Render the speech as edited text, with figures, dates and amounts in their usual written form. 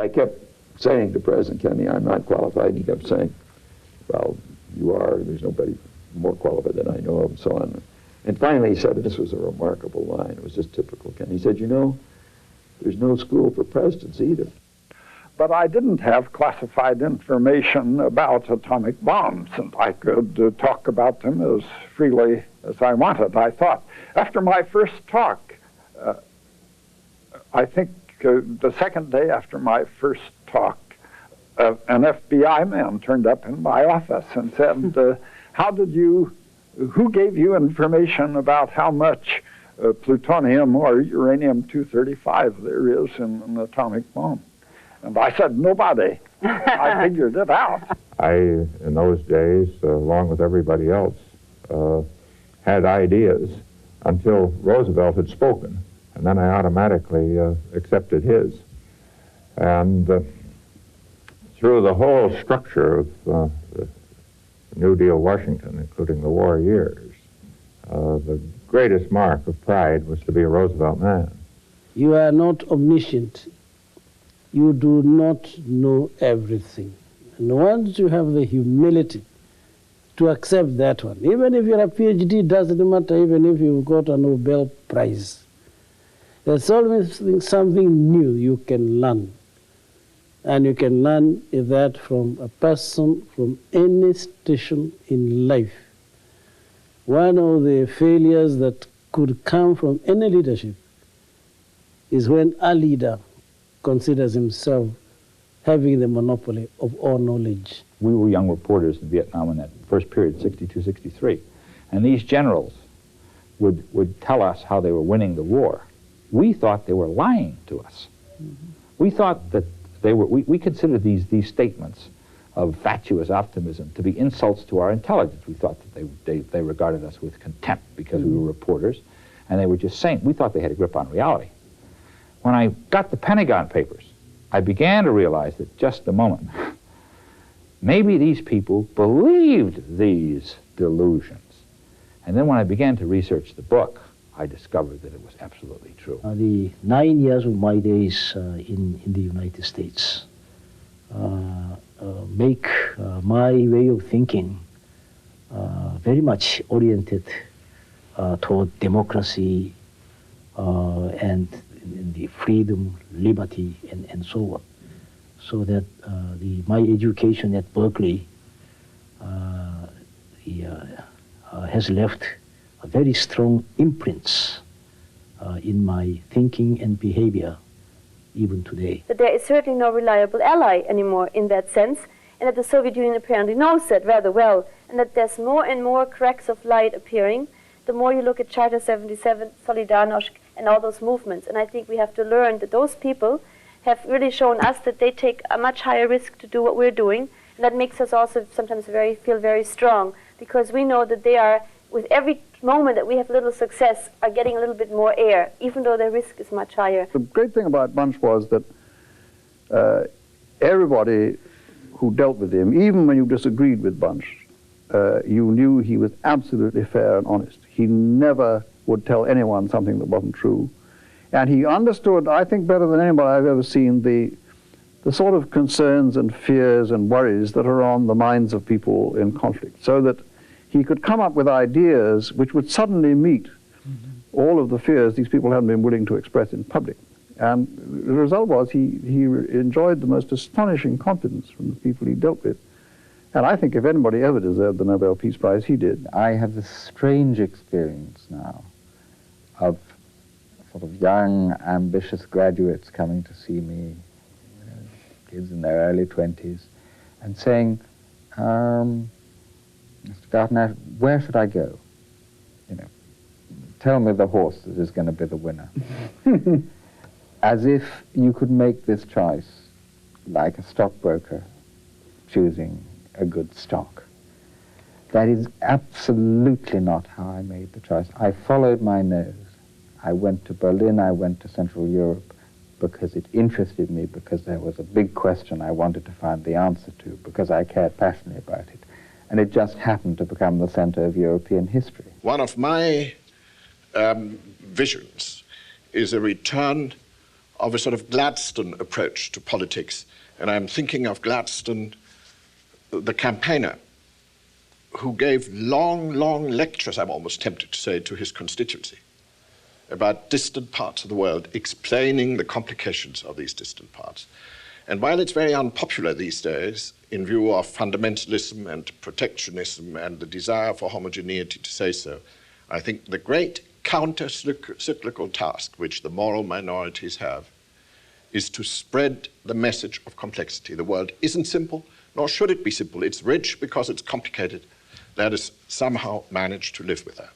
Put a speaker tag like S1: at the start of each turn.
S1: I kept saying to President Kennedy, I'm not qualified, and he kept saying, well, you are, there's nobody more qualified than I know of, and so on. And finally he said, and this was a remarkable line, it was just typical Kennedy, he said, you know, there's no school for presidents either.
S2: But I didn't have classified information about atomic bombs, and I could talk about them as freely as I wanted. I thought, after my first talk, I think the second day after my first talk, an FBI man turned up in my office and said, who gave you information about how much plutonium or uranium-235 there is in an atomic bomb? And I said, nobody. I figured it out.
S3: I, in those days, along with everybody else, had ideas until Roosevelt had spoken, and then I automatically accepted his. And through the whole structure of the New Deal Washington, including the war years, the greatest mark of pride was to be a Roosevelt man.
S4: You are not omniscient. You do not know everything. And once you have the humility to accept that one, even if you're a PhD, doesn't matter, even if you've got a Nobel Prize, there's always something new you can learn. And you can learn that from a person from any station in life. One of the failures that could come from any leadership is when a leader considers himself having the monopoly of all knowledge.
S5: We were young reporters in Vietnam in that first period, 62, 63. And these generals would tell us how they were winning the war. We thought they were lying to us. Mm-hmm. We thought that they were, we considered these statements of fatuous optimism to be insults to our intelligence. We thought that they regarded us with contempt because we were reporters, and they were just saying, we thought they had a grip on reality. When I got the Pentagon Papers, I began to realize that just a moment, maybe these people believed these delusions. And then when I began to research the book, I discovered that it was absolutely true.
S6: The 9 years of my days in the United States make my way of thinking very much oriented toward democracy and the freedom, liberty, and so on. So that my education at Berkeley has left a very strong imprints in my thinking and behavior even today.
S7: That there is certainly no reliable ally anymore in that sense, and that the Soviet Union apparently knows that rather well, and that there's more and more cracks of light appearing the more you look at Charter 77, Solidarność, and all those movements. And I think we have to learn that those people have really shown us that they take a much higher risk to do what we're doing, and that makes us also sometimes feel very strong, because we know that they are, with every moment that we have little success, are getting a little bit more air, even though their risk is much higher.
S2: The great thing about Bunch was that everybody who dealt with him, even when you disagreed with Bunch, you knew he was absolutely fair and honest. He never would tell anyone something that wasn't true. And he understood, I think better than anybody I've ever seen, the sort of concerns and fears and worries that are on the minds of people in conflict, so that he could come up with ideas which would suddenly meet all of the fears these people hadn't been willing to express in public. And the result was he enjoyed the most astonishing confidence from the people he dealt with. And I think if anybody ever deserved the Nobel Peace Prize, he did.
S8: I have this strange experience now of sort of young, ambitious graduates coming to see me, kids in their early 20s, and saying, Mr. Gardner, where should I go? You know, tell me the horse that is going to be the winner. As if you could make this choice like a stockbroker choosing a good stock. That is absolutely not how I made the choice. I followed my nose. I went to Berlin, I went to Central Europe because it interested me, because there was a big question I wanted to find the answer to, because I cared passionately about it. And it just happened to become the center of European history.
S9: One of my visions is a return of a sort of Gladstone approach to politics. And I'm thinking of Gladstone, the campaigner, who gave long, long lectures, I'm almost tempted to say, to his constituency about distant parts of the world, explaining the complications of these distant parts. And while it's very unpopular these days, in view of fundamentalism and protectionism and the desire for homogeneity to say so, I think the great counter-cyclical task which the moral minorities have is to spread the message of complexity. The world isn't simple, nor should it be simple. It's rich because it's complicated. Let us somehow manage to live with that.